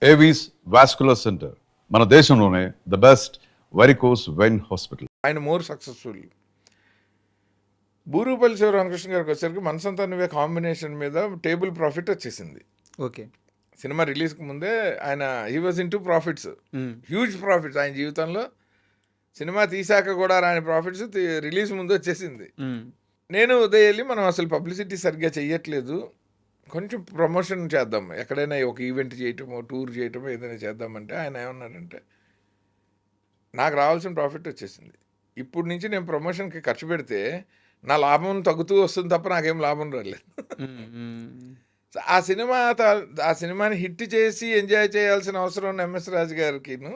Avis vascular centre మన దేశంలోనే the best varicose vein hospital. ఆయన మోర్ సక్సెస్ఫుల్. బూరుగుపల్లి శివరామకృష్ణ గారికి వచ్చేసరికి మనసంతా నువ్వే కాంబినేషన్ మీద టేబుల్ ప్రాఫిట్ వచ్చేసింది. ఓకే. సినిమా రిలీజ్కి ముందే ఆయన he was in to profits, huge profits ఆయన జీవితంలో. సినిమా తీసాక కూడా రాని ప్రాఫిట్స్ రిలీజ్ ముందు వచ్చేసింది. నేను ఉదయం వెళ్ళి మనం అసలు పబ్లిసిటీ సరిగ్గా చెయ్యట్లేదు, కొంచెం ప్రమోషన్ చేద్దాం, ఎక్కడైనా ఒక ఈవెంట్ చేయటమో టూర్ చేయటమో ఏదైనా చేద్దామంటే ఆయన ఏమన్నాడంటే, నాకు రావాల్సిన ప్రాఫిట్ వచ్చేసింది, ఇప్పుడు నుంచి నేను ప్రమోషన్కి ఖర్చు పెడితే నా లాభం తగ్గుతూ వస్తుంది తప్ప నాకేం లాభం రాలేదు. ఆ సినిమాని హిట్ చేసి ఎంజాయ్ చేయాల్సిన అవసరం ఉన్న ఎంఎస్ రాజు గారికిను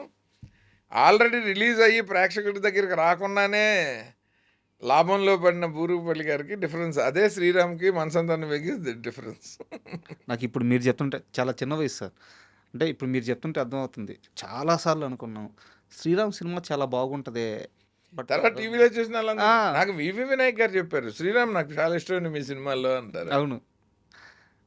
ఆల్రెడీ రిలీజ్ అయ్యి ప్రేక్షకుడి దగ్గరికి రాకుండానే లాభంలో పడిన బూరుగుపల్లి గారికి డిఫరెన్స్ అదే. శ్రీరామ్కి మనసంతాన్ని వెగి డిఫరెన్స్. నాకు ఇప్పుడు మీరు చెప్తుంటే చాలా చిన్న వయసు సార్, అంటే ఇప్పుడు మీరు చెప్తుంటే అర్థమవుతుంది. చాలాసార్లు అనుకున్నాం శ్రీరామ్ సినిమా చాలా బాగుంటుంది, తర్వాత టీవీలో చూసిన వాళ్ళందరూ నాకు వివి వినాయక్ గారు చెప్పారు, శ్రీరామ్ నాకు చాలా ఇష్టం మీ సినిమాల్లో అంటారు. అవును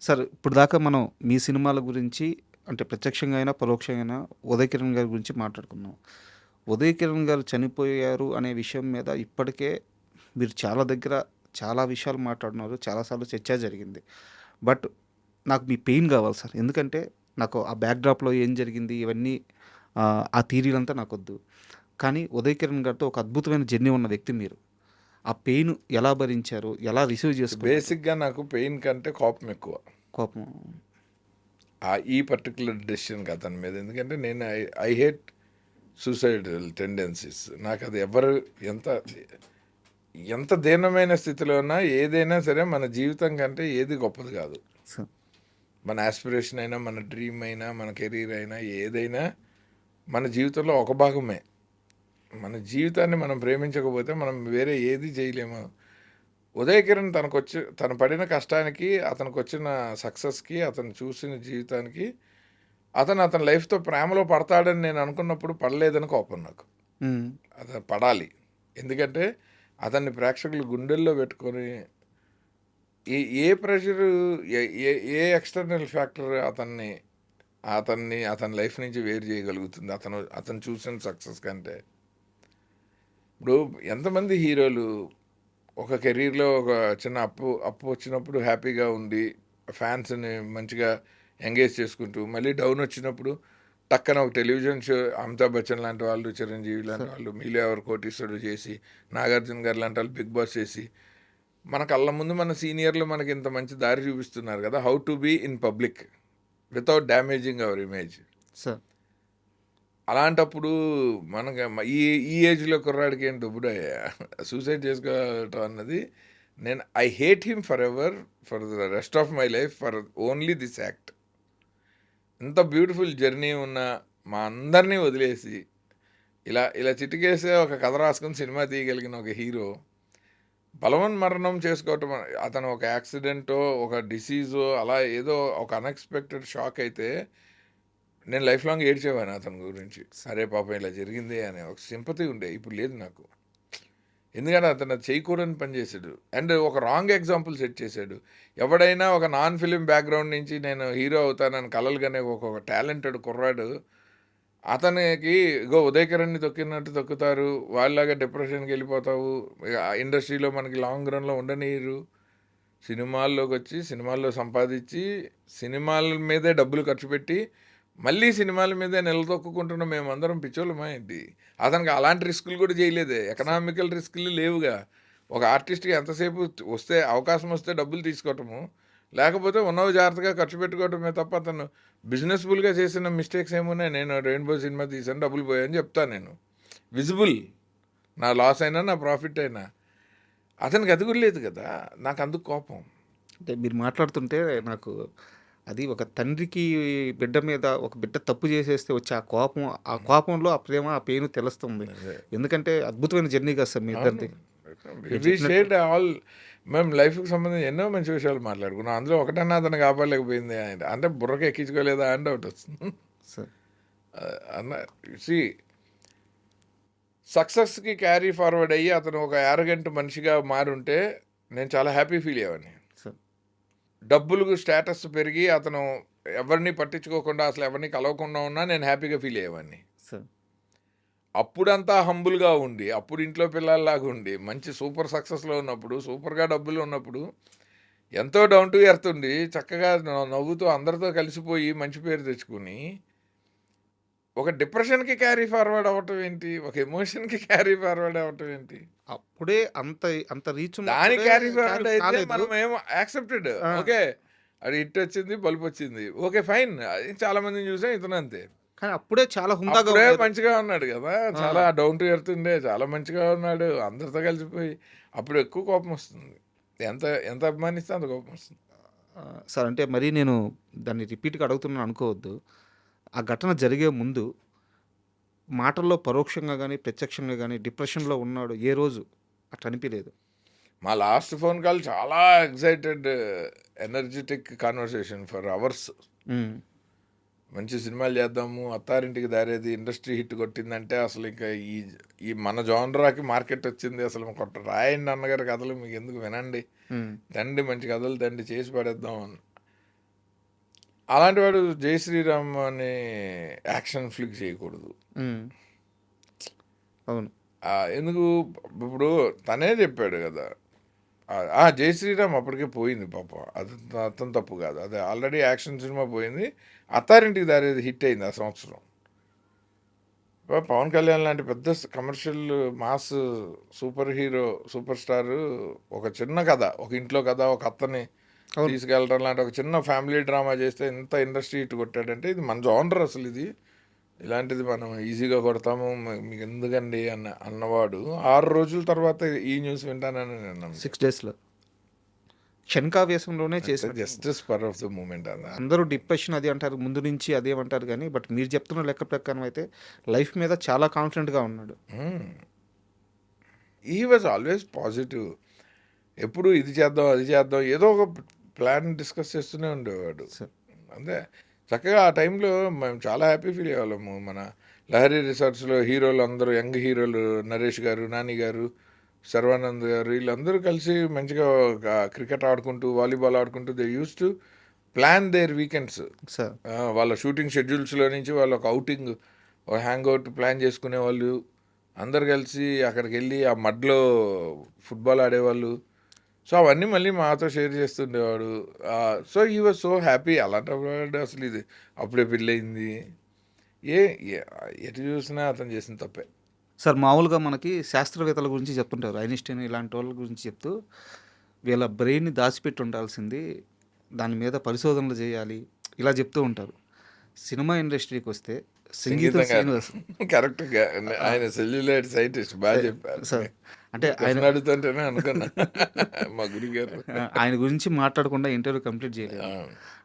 సార్. ఇప్పుడు దాకా మనం మీ సినిమాల గురించి అంటే ప్రత్యక్షంగా అయినా పరోక్షంగా అయినా ఉదయ్ కిరణ్ గారి గురించి మాట్లాడుకున్నాం. ఉదయ్ కిరణ్ గారు చనిపోయారు అనే విషయం మీద ఇప్పటికే మీరు చాలా దగ్గర చాలా విషయాలు మాట్లాడినారు, చాలాసార్లు చర్చ జరిగింది. బట్ నాకు మీ పెయిన్ కావాలి సార్, ఎందుకంటే నాకు ఆ బ్యాక్డ్రాప్లో ఏం జరిగింది ఇవన్నీ ఆ థీరీలంతా నాకు వద్దు. కానీ ఉదయ్ కిరణ్ గారితో ఒక అద్భుతమైన జర్నీ ఉన్న వ్యక్తి మీరు. ఆ పెయిన్ ఎలా భరించారు, ఎలా రిసీవ్ చేసుకున్నారు? బేసిక్గా నాకు పెయిన్ కంటే కోపం ఎక్కువ. కోపం ఈ పర్టికులర్ డెసిషన్కి అతని మీద, ఎందుకంటే నేను ఐ హేట్ సూసైడల్ టెండెన్సీస్. నాకు అది ఎవరు ఎంత దీనమైన స్థితిలో ఉన్నా ఏదైనా సరే మన జీవితం కంటే ఏది గొప్పది కాదు. మన ఆస్పిరేషన్ అయినా, మన డ్రీమ్ అయినా, మన కెరీర్ అయినా, ఏదైనా మన జీవితంలో ఒక భాగమే. మన జీవితాన్ని మనం ప్రేమించకపోతే మనం వేరే ఏది చేయలేము. ఉదయ్ కిరణ్ తను పడిన కష్టానికి, అతనికి వచ్చిన సక్సెస్కి, అతను చూసిన జీవితానికి అతని లైఫ్తో ప్రేమలో పడతాడని నేను అనుకున్నప్పుడు పడలేదని కోపం నాకు. అతను పడాలి, ఎందుకంటే అతన్ని ప్రేక్షకులు గుండెల్లో పెట్టుకొని ఏ ప్రెషరు, ఏ ఎక్స్టర్నల్ ఫ్యాక్టర్ అతని లైఫ్ నుంచి వేరు చేయగలుగుతుంది అతను చూసిన సక్సెస్ కంటే. ఇప్పుడు ఎంతమంది హీరోలు ఒక కెరీర్లో ఒక చిన్న అప్పు వచ్చినప్పుడు హ్యాపీగా ఉండి ఫ్యాన్స్ని మంచిగా ఎంగేజ్ చేసుకుంటూ, మళ్ళీ డౌన్ వచ్చినప్పుడు టక్కన ఒక టెలివిజన్ షో అమితాబ్ బచ్చన్ లాంటి వాళ్ళు, చిరంజీవి లాంటి వాళ్ళు, మీలో ఎవరు కోటీశ్వరుడు చేసి, నాగార్జున గారు లాంటి వాళ్ళు బిగ్ బాస్ చేసి, మన కళ్ళ ముందు మన సీనియర్లు మనకి ఇంత మంచి దారి చూపిస్తున్నారు కదా, how to be in public without damaging our image. Sir అలాంటప్పుడు మనకి ఈ ఏజ్లో కుర్రాడికి ఏంటి ఇప్పుడు సూసైడ్ చేసుకోవటం అన్నది, నేను I hate him for ever, for the rest of my life, for only this act. ఇంత బ్యూటిఫుల్ జర్నీ ఉన్న మా అందరినీ వదిలేసి ఇలా చిటికేసే ఒక కథ రాసుకుని సినిమా తీయగలిగిన ఒక హీరో బలవన్ మరణం చేసుకోవటం, అతను ఒక యాక్సిడెంటో ఒక డిసీజో అలా ఏదో ఒక అన్ఎక్స్పెక్టెడ్ షాక్ అయితే నేను లైఫ్ లాంగ్ ఏడ్చేవాను అతని గురించి. అరే పాపం ఇలా జరిగింది అనే ఒక సింపతి ఉండే, ఇప్పుడు లేదు నాకు. ఎందుకంటే అతను చేయకూడని పని చేశాడు, అండ్ ఒక రాంగ్ ఎగ్జాంపుల్ సెట్ చేశాడు. ఎవడైనా ఒక నాన్ ఫిలిం బ్యాక్గ్రౌండ్ నుంచి నేను హీరో అవుతానని కలలుగానే ఒక టాలెంటెడ్ కుర్రాడు, అతనికి ఉదయ్ కిరణ్ని తొక్కినట్టు తొక్కుతారు, వాళ్ళలాగా డిప్రెషన్కి వెళ్ళిపోతావు, ఇండస్ట్రీలో మనకి లాంగ్ రన్లో ఉండనీరు. సినిమాల్లోకి వచ్చి సినిమాల్లో సంపాదించి సినిమాల మీదే డబ్బులు ఖర్చు పెట్టి మళ్ళీ సినిమాల మీదే నిలదొక్కుంటున్న మేమందరం పిచ్చోళ్ళమా ఏంటి? అతనికి అలాంటి రిస్కులు కూడా చేయలేదే, ఎకనామికల్ రిస్కులు లేవుగా. ఒక ఆర్టిస్ట్కి ఎంతసేపు వస్తే అవకాశం వస్తే డబ్బులు తీసుకోవటము, లేకపోతే ఉన్నవి జాగ్రత్తగా ఖర్చు పెట్టుకోవటమే తప్ప అతను బిజినెస్ఫుల్గా చేసిన మిస్టేక్స్ ఏమున్నాయి? నేను రెయిన్బో సినిమా తీసాను, డబ్బులు పోయాయని చెప్తాను నేను, విజిబుల్, నా లాస్ అయినా నా ప్రాఫిట్ అయినా. అతనికి అది కూడా లేదు కదా, నాకు అందుకు కోపం. అంటే మీరు మాట్లాడుతుంటే నాకు అది ఒక తండ్రికి బిడ్డ మీద, ఒక బిడ్డ తప్పు చేసేస్తే వచ్చే ఆ కోపంలో ఆ ప్రేమ, ఆ పెయిన్ తెలుస్తుంది. ఎందుకంటే అద్భుతమైన జర్నీ కదా సార్ మీ ఇద్దరిది. మేము లైఫ్కి సంబంధించి ఎన్నో మంచి విషయాలు మాట్లాడుకున్నాం, అందులో ఒకటన్నా అతను కాపాడలేకపోయింది అంటే బుర్రకి ఎక్కించుకోలేదా అని డౌట్ వస్తుంది అన్న. సక్సెస్కి క్యారీ ఫార్వర్డ్ అయ్యి అతను ఒక యారగెంట్ మనిషిగా మారుంటే నేను చాలా హ్యాపీ ఫీల్ అయ్యేవాడిని. డబ్బులకు స్టేటస్ పెరిగి అతను ఎవరిని పట్టించుకోకుండా అసలు ఎవరిని కలవకుండా ఉన్నా నేను హ్యాపీగా ఫీల్ అయ్యేవాడిని. సార్. అప్పుడంతా హంబుల్గా ఉండి, అప్పుడు ఇంట్లో పిల్లల్లాగా ఉండి, మంచి సూపర్ సక్సెస్లో ఉన్నప్పుడు, సూపర్గా డబ్బులు ఉన్నప్పుడు ఎంతో డౌన్ టు ఎర్త్ ఉండి చక్కగా నవ్వుతూ అందరితో కలిసిపోయి మంచి పేరు తెచ్చుకుని ఒక డిప్రెషన్కి క్యారీ ఫార్వర్డ్ అవ్వటం ఏంటి, ఒక ఎమోషన్కి క్యారీ ఫార్వర్డ్ అవ్వటం ఏంటి? అప్పుడే అంత అంత రీచ్ దాని క్యారీ ఫార్వర్డ్ అయితే కాలేదు. మనం ఏమో యాక్సెప్టెడ్. ఆ. ఓకే, అది హిట్ వచ్చింది, బల్బ్ వచ్చింది, ఓకే ఫైన్. అది చాలా మందిని చూసాం, ఇతను అంతే. కానీ అప్పుడే చాలా హుందాగా అప్పుడే ఉండేది. మంచిగా ఉన్నాడు కదా, చాలా డౌన్ టు ఎర్త్ ఉండే, చాలా మంచిగా ఉన్నాడు, అందరితో కలిసిపోయి. అప్పుడు ఎక్కువ కోపం వస్తుంది, ఎంత ఎంత అభిమానిస్తే అంత కోపం వస్తుంది. ఆ, సార్ అంటే మరీ నేను దాన్ని రిపీట్గా అడుగుతున్నాను అనుకోవద్దు. ఆ ఘటన జరిగే ముందు మాటల్లో పరోక్షంగా కానీ ప్రత్యక్షంగా కానీ డిప్రెషన్లో ఉన్నాడు ఏ రోజు అట్లా అనిపించలేదు. మా లాస్ట్ ఫోన్ కాల్ చాలా excited, energetic conversation for hours. Um, మంచి సినిమాలు చేద్దాము, అత్తారింటికి దారేది ఇండస్ట్రీ హిట్ కొట్టిందంటే అసలు ఇంకా ఈ ఈ మన జోనరాకి మార్కెట్ వచ్చింది, అసలు కొట్ట రాయండి అన్నగారి కథలు మీకు ఎందుకు, వినండి, ఉమ్, తండ్రి మంచి కథలు తండ్రి చేసి పడేద్దాం అని. అలాంటి వాడు జై శ్రీరామ్ అనే యాక్షన్ ఫ్లిక్ చేయకూడదు. ఉమ్. అవును. ఎందుకు, ఇప్పుడు తనే చెప్పాడు కదా, జై శ్రీరామ్ అప్పటికే పోయింది పాపం, అది అతను తప్పు కాదు, అది ఆల్రెడీ యాక్షన్ సినిమా పోయింది. అత్తారింటికి దారేది హిట్ అయింది ఆ సంవత్సరం. పవన్ కళ్యాణ్ లాంటి పెద్ద commercial mass super hero super star ఒక చిన్న కథ, ఒక ఇంట్లో కథ, ఒక అత్తని అవును. తీసుకెళ్ళడం లాంటి ఒక చిన్న ఫ్యామిలీ డ్రామా చేస్తే ఎంత ఇండస్ట్రీ హిట్ కొట్టాడంటే, ఇది మన జోనర్ అసలు, ఇది ఇలాంటిది మనం ఈజీగా కొడతాము, మీకు ఎందుకండి అన్నవాడు 6 రోజుల తర్వాత ఈ న్యూస్ వింటానని నేను అన్నాను. 6 డేస్లో క్షణికావేశంలోనే చేశారు. Just spur of the moment అన్న. అందరూ డిప్రెషన్ అది అంటారు, ముందు నుంచి అదేమంటారు కానీ బట్ మీరు చెప్తున్న లెక్క ప్రకారం అయితే లైఫ్ మీద చాలా కాన్ఫిడెంట్గా ఉన్నాడు. ఈ వాజ్ ఆల్వేస్ పాజిటివ్. ఎప్పుడు ఇది చేద్దాం అది చేద్దాం ఏదో ఒక ప్లాన్ డిస్కస్ చేస్తూనే ఉండేవాడు. సార్. అంతే, చక్కగా ఆ టైంలో మేము చాలా హ్యాపీ ఫీల్ అయ్యేవాళ్ళము. మన లహరి రిసార్ట్స్లో హీరోలు అందరూ, యంగ్ హీరోలు, నరేష్ గారు, నాని గారు, శర్వానంద్ గారు, వీళ్ళందరూ కలిసి మంచిగా క్రికెట్ ఆడుకుంటూ, వాలీబాల్ ఆడుకుంటూ they use to plan their weekends. Sir. వాళ్ళ షూటింగ్ షెడ్యూల్స్లో నుంచి వాళ్ళు ఒక అవుటింగ్, ఒక హ్యాంగ్ అవుట్ ప్లాన్ చేసుకునే వాళ్ళు, అందరు కలిసి అక్కడికి వెళ్ళి ఆ మడ్లో ఫుట్బాల్ ఆడేవాళ్ళు. సో అవన్నీ మళ్ళీ మాతో షేర్ చేస్తుండేవాడు. సో ఈ వాజ్ సో హ్యాపీ. అలాంటి అసలు ఇది అప్పుడే పెళ్ళయింది, ఎటు చూసినా అతను చేసిన తప్పే. సార్ మామూలుగా మనకి శాస్త్రవేత్తల గురించి చెప్తుంటారు, ఐన్స్టీన్ ఇలాంటి వాళ్ళ గురించి చెప్తూ వీళ్ళ బ్రెయిన్ని దాచిపెట్టి ఉండాల్సింది, దాని మీద పరిశోధనలు చేయాలి ఇలా చెప్తూ ఉంటారు. సినిమా ఇండస్ట్రీకి వస్తే సంగీతం శ్రీనివాస్ కరెక్ట్గా ఆయన సెల్యులైట్ సైంటిస్ట్, బాగా చెప్పారు. సార్ అంటే ఆయన అడుగుతుంటేనే అనుకున్నా మా గురి గారు. ఆయన గురించి మాట్లాడకుండా ఇంటర్వ్యూ కంప్లీట్ చేయలేదు.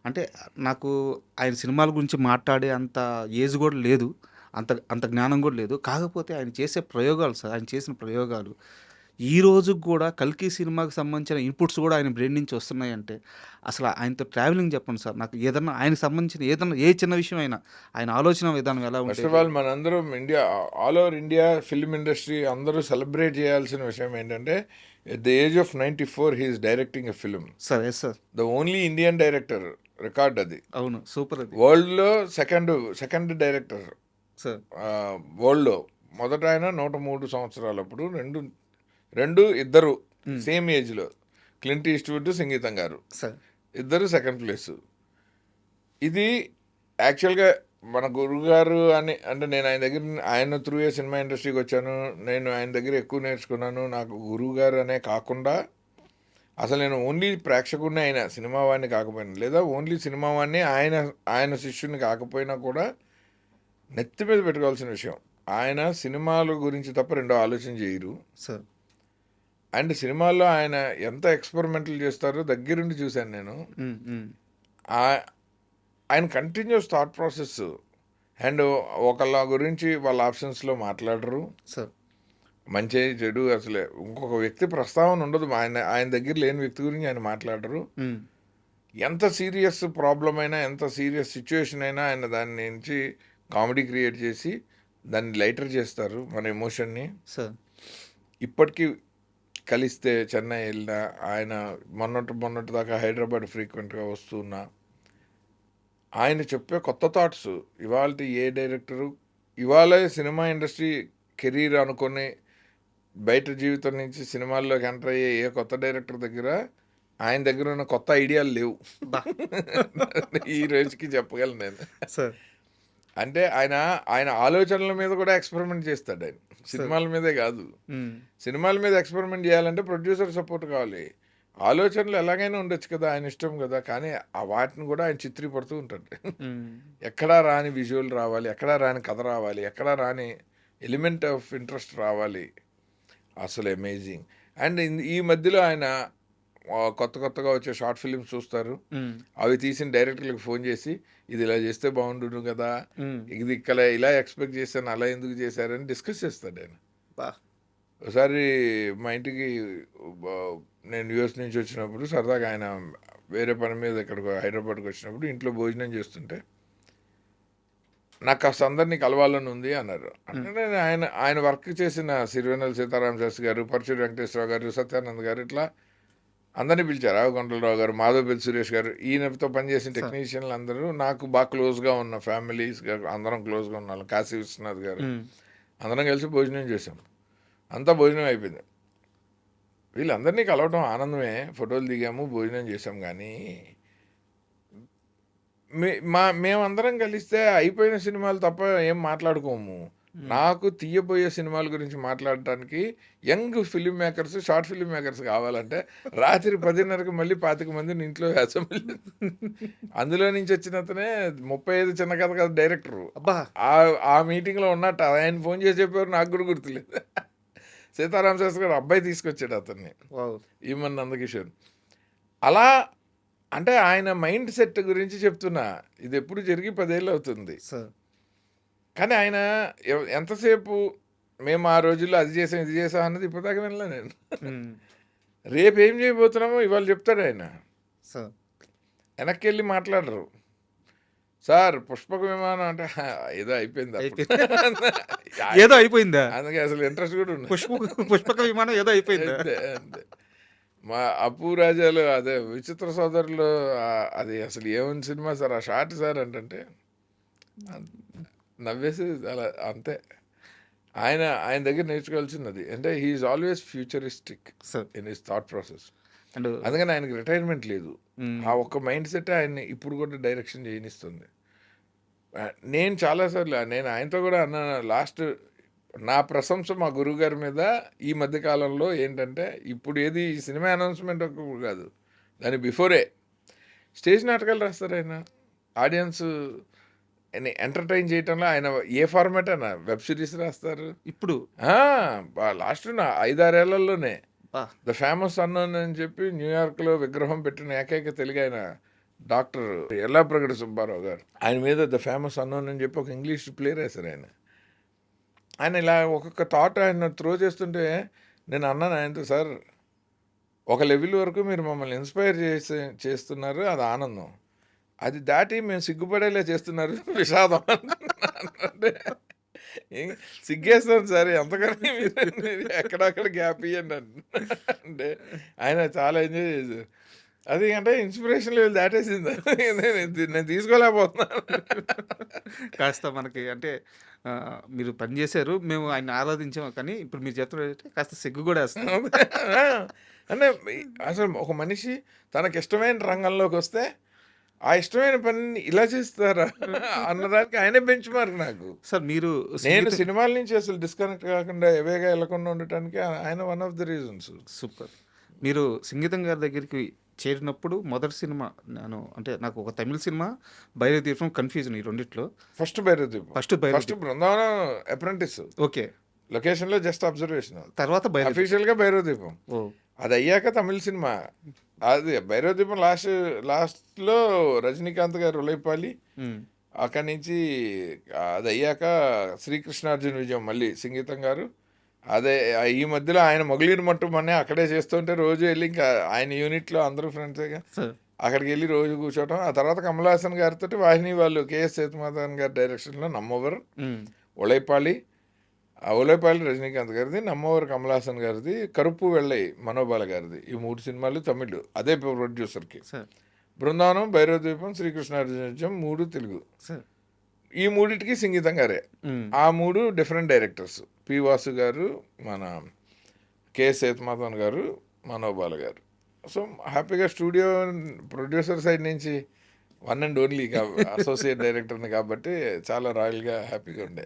అంటే నాకు ఆయన సినిమాల గురించి మాట్లాడే అంత ఏజ్ కూడా లేదు, అంత అంత జ్ఞానం కూడా లేదు. కాకపోతే ఆయన చేసే ప్రయోగాలు సార్, ఆయన చేసిన ప్రయోగాలు ఈ రోజుకి కూడా కల్కి సినిమాకి సంబంధించిన ఇన్పుట్స్ కూడా ఆయన బ్రెయిన్ నుంచి వస్తున్నాయంటే అసలు ఆయనతో ట్రావెలింగ్ చెప్పండి సార్. నాకు ఏదన్నా ఆయనకు సంబంధించిన ఏదన్నా ఏ చిన్న విషయం అయినా ఆయన ఆలోచన విధానం ఎలా ఫస్ట్ ఉంటుంది? ఆఫ్ ఆల్ మనందరం India, all over India film industry అందరూ సెలబ్రేట్ చేయాల్సిన విషయం ఏంటంటే, at the age of 94 he's directing a film. Sir yes sir. The only Indian director, record అది. అవును, సూపర్ అది వరల్డ్లో సెకండ్ డైరెక్టర్ సార్. వరల్డ్లో. మొదట ఆయన 103 సంవత్సరాలు, అప్పుడు రెండు ఇద్దరు సేమ్ ఏజ్లో, క్లింట్ ఈస్ట్వుడ్, సంగీతం గారు, సార్ ఇద్దరు సెకండ్ ప్లేస్. ఇది యాక్చువల్గా మన గురుగారు అని, అంటే నేను ఆయన త్రూ ఏ సినిమా ఇండస్ట్రీకి వచ్చాను, నేను ఆయన దగ్గర ఎక్కువ నేర్చుకున్నాను. నాకు గురువు గారు అనే కాకుండా అసలు నేను ఓన్లీ ప్రేక్షకుడిని, ఆయన సినిమా వాడిని కాకపోయినా, లేదా ఓన్లీ సినిమా వాడిని ఆయన శిష్యుని కాకపోయినా కూడా నెత్తి మీద పెట్టుకోవాల్సిన విషయం, ఆయన సినిమాల గురించి తప్ప రెండో ఆలోచన చేయరు. సార్. అండ్ సినిమాల్లో ఆయన ఎంత ఎక్స్పెరిమెంటల్ చేస్తారో దగ్గరుండి చూశాను నేను. ఆయన కంటిన్యూస్ థాట్ ప్రాసెస్. అండ్ ఒకళ్ళ గురించి వాళ్ళ ఆప్షన్స్లో మాట్లాడరు, సార్. మంచి చెడు అసలే ఇంకొక వ్యక్తి ప్రస్తావన ఉండదు, ఆయన దగ్గర లేని వ్యక్తి గురించి ఆయన మాట్లాడరు. ఎంత సీరియస్ ప్రాబ్లం అయినా, ఎంత సీరియస్ సిచ్యువేషన్ అయినా ఆయన దాని నుంచి కామెడీ క్రియేట్ చేసి దాన్ని లైటర్ చేస్తారు, మన ఎమోషన్ని. సార్. ఇప్పటికీ కలిస్తే చెన్నై వెళ్ళినా, ఆయన మొన్నటి దాకా హైదరాబాద్ ఫ్రీక్వెంట్గా వస్తున్నా, ఆయన చెప్పే కొత్త థాట్స్ ఇవాళ ఏ డైరెక్టరు ఇవాళ సినిమా ఇండస్ట్రీ కెరీర్ అనుకుని బయట జీవితం నుంచి సినిమాల్లోకి ఎంటర్ అయ్యే ఏ కొత్త డైరెక్టర్ దగ్గర ఆయన దగ్గర ఉన్న కొత్త ఐడియాలు లేవు. బా ఈ రోజుకి చెప్పగలను నేను. సార్ అంటే ఆయన ఆలోచనల మీద కూడా ఎక్స్పెరిమెంట్ చేస్తాడు. ఆయన సినిమాల మీదే కాదు. సినిమాల మీద ఎక్స్పెరిమెంట్ చేయాలంటే ప్రొడ్యూసర్ సపోర్ట్ కావాలి. ఆలోచనలు ఎలాగైనా ఉండొచ్చు కదా, ఆయన ఇష్టం కదా, కానీ ఆ వాటిని కూడా ఆయన చిత్రీపడుతూ ఉంటాడు. ఎక్కడా రాని విజువల్ రావాలి, ఎక్కడా రాని కథ రావాలి, ఎక్కడా రాని ఎలిమెంట్ ఆఫ్ ఇంట్రెస్ట్ రావాలి. అసలు అమేజింగ్. అండ్ ఈ మధ్యలో ఆయన కొత్తగా వచ్చే షార్ట్ ఫిలిమ్స్ చూస్తారు. అవి తీసిన డైరెక్టర్లకు ఫోన్ చేసి ఇది ఇలా చేస్తే బాగుండు కదా, ఇది ఇక్కడ ఇలా ఎక్స్పెక్ట్ చేశాను, అలా ఎందుకు చేశారని డిస్కస్ చేస్తాడు ఆయన. ఒకసారి మా ఇంటికి నేను యూఎస్ నుంచి వచ్చినప్పుడు సరదాగా ఆయన వేరే పని మీద ఇక్కడికి హైదరాబాద్కి వచ్చినప్పుడు ఇంట్లో భోజనం చేస్తుంటే నాకు కాస్త అందరినీ కలవాలని ఉంది అన్నారు. అంటే ఆయన వర్క్ చేసిన సిరివెన్నెల సీతారామ శాస్త్రి గారు, పరచూరి వెంకటేశ్వరరావు గారు, సత్యానంద్ గారు, ఇట్లా అందరినీ పిలిచారు. రావుగొండలరావు గారు, మాధవపల్లి సురేష్ గారు, ఈయనతో పనిచేసిన టెక్నీషియన్లు అందరూ నాకు బాగా క్లోజ్గా ఉన్న ఫ్యామిలీస్ అందరం క్లోజ్గా ఉన్నాం. కాశీ విశ్వనాథ్ గారు, అందరం కలిసి భోజనం చేసాం. అంతా భోజనం అయిపోయింది. వీళ్ళందరినీ కలవటం ఆనందమే, ఫోటోలు దిగాము, భోజనం చేసాం. కానీ మేమందరం కలిస్తే అయిపోయిన సినిమాలు తప్ప ఏం మాట్లాడుకోము. నాకు తీయబోయే సినిమాల గురించి మాట్లాడటానికి young film makers, short film makers కావాలంటే రాత్రి 10:30కి మళ్ళీ 25 మందిని ఇంట్లో అసెంబ్లీ, అందులో నుంచి వచ్చిన అతనే 35 చిన్న కథ కదా డైరెక్టరు. ఆ మీటింగ్లో ఉన్నట్టు ఆయన ఫోన్ చేసి చెప్పారు, నాకు కూడా గుర్తులేదు. సీతారామ శాస్త్రి గారు అబ్బాయి తీసుకొచ్చాడు అతన్ని, ఈమన్ నందకిషోర్. అలా అంటే ఆయన మైండ్ సెట్ గురించి చెప్తున్నా. ఇది ఎప్పుడు జరిగి 10 ఏళ్ళు అవుతుంది. కానీ ఆయన ఎంతసేపు మేము ఆ రోజుల్లో అది చేసాం ఇది చేసాం అన్నది ఇప్పటిదాకా వినలే నేను. రేపు ఏం చేయబోతున్నామో ఇవాళ చెప్తాడు ఆయన. వెనక్కి వెళ్ళి మాట్లాడరు. సార్ పుష్పక విమానం అంటే ఏదో అయిపోయింది, ఏదో అయిపోయిందా, అందుకే అసలు ఇంట్రెస్ట్ కూడా ఉంది. పుష్పక విమానం ఏదో అయిపోయింది అంతే. మా అప్పు రాజాలు అదే విచిత్ర సోదరులు అది అసలు ఏమని సినిమా సార్ ఆ షార్ట్ సార్ అంటే నవ్వేసి అలా అంతే. ఆయన దగ్గర నేర్చుకోవాల్సింది అది. అంటే he's always futuristic in his thought process. అందుకని ఆయనకి రిటైర్మెంట్ లేదు. ఆ ఒక్క మైండ్ సెట్ ఆయన్ని ఇప్పుడు కూడా డైరెక్షన్ చేయనిస్తుంది. నేను చాలాసార్లు నేను ఆయనతో కూడా అన్నాను. లాస్ట్ నా ప్రశంస మా గురువు గారి మీద ఈ మధ్యకాలంలో ఏంటంటే, ఇప్పుడు ఏది సినిమా అనౌన్స్మెంట్ కాదు, దాని బిఫోరే స్టేజ్ నాటకాలు రాస్తారు ఆయన. ఆడియన్స్ ఎంటర్టైన్ చేయటంలో ఆయన ఏ ఫార్మాట్ అయినా వెబ్ సిరీస్ రాస్తారు. ఇప్పుడు లాస్ట్ 5-6 ఏళ్లలోనే ద ఫేమస్ అన్నోన్ అని చెప్పి న్యూయార్క్లో విగ్రహం పెట్టిన ఏకైక తెలుగు ఆయన డాక్టర్ ఎల్లాప్రగడ సుబ్బారావు గారు. ఆయన మీద ద ఫేమస్ అన్నోన్ అని చెప్పి ఒక ఇంగ్లీష్ ప్లే రాశారు ఆయన ఇలా ఒక్కొక్క థాట్ ఆయన త్రో చేస్తుంటే నేను అన్నాను ఆయనతో, సార్ ఒక లెవెల్ వరకు మీరు మమ్మల్ని ఇన్స్పైర్ చేస్తున్నారు, అది ఆనందం. అది దాటి మేము సిగ్గుపడేలా చేస్తున్నారు విషాదం. అంటే సిగ్గేస్తాను సార్, ఎంతకన్నా మీరు ఎక్కడక్కడ గ్యాప్ ఇవ్వండి అంటే ఆయన చాలా ఎంజాయ్ చేశారు. అది అంటే ఇన్స్పిరేషన్ లెవెల్ దాటేసింది, నేను తీసుకోలేకపోతున్నాను. కాస్త మనకి అంటే మీరు పనిచేశారు, మేము ఆయన ఆరాధించాము, కానీ ఇప్పుడు మీరు చెప్తున్నట్టు కాస్త సిగ్గు కూడా వేస్తాం. అంటే అసలు ఒక మనిషి తనకి ఇష్టమైన రంగంలోకి వస్తే ఆ ఇష్టమైన పనిని ఇలా చేస్తారా అన్నదానికి ఆయనే బెంచ్ మార్క్ నాకు. సార్ మీరు నేను సినిమాల నుంచి అసలు డిస్కనెక్ట్ కాకుండా ఎవేగా వెళ్ళకుండా ఉండటానికి ఆయన one of the reasons. Super. మీరు సంగీతం గారి దగ్గరికి చేరినప్పుడు మొదటి సినిమా నాకు ఒక తమిళ సినిమా భైరవ దీపం, కన్ఫ్యూజన్ ఈ రెండిట్లో. ఫస్ట్ భైరవ దీపం, first Brindavanam apprentice, okay, location లో జస్ట్ అబ్జర్వేషన్. తర్వాత అఫీషియల్ గా భైరవ దీపం, అది అయ్యాక తమిళ సినిమా. అది భైరవ దీపం లాస్ట్లో రజనీకాంత్ గారు ఉలైపాలి, అక్కడి నుంచి అది అయ్యాక శ్రీకృష్ణార్జున విజయం మళ్ళీ సంగీతం గారు. అదే ఈ మధ్యలో ఆయన మొగలీరు మట్టు మొన్నే అక్కడే చేస్తుంటే రోజు వెళ్ళి ఇంకా ఆయన యూనిట్లో అందరూ ఫ్రెండ్స్గా అక్కడికి వెళ్ళి రోజు కూర్చోవటం. ఆ తర్వాత కమల్ హాసన్ గారితో వాహిని వాళ్ళు కేఎస్ సేతుమాధవన్ గారి డైరెక్షన్లో నమ్మోవర్, ఉలైపాలి, ఉలైపాలి రజనీకాంత్ గారిది, నమ్మోవర్ కమల్ హాసన్ గారిది, కరుపు వెళ్ళై మనోబాల గారిది. ఈ 3 సినిమాలు తమిళ్, అదే ప్రొడ్యూసర్కి. బృందావనం, భైరవ ద్వీపం, శ్రీకృష్ణార్జునం 3 తెలుగు. సార్ ఈ మూడిటికి సంగీతం గారే. ఆ 3 డిఫరెంట్ డైరెక్టర్స్. పి వాసు గారు, మన కె సేతుమాధవన్ గారు, మనోబాల గారు. సో హ్యాపీగా స్టూడియో ప్రొడ్యూసర్ సైడ్ నుంచి 1 అండ్ ఓన్లీ అసోసియేట్ డైరెక్టర్ని కాబట్టి చాలా రాయల్గా హ్యాపీగా ఉండే.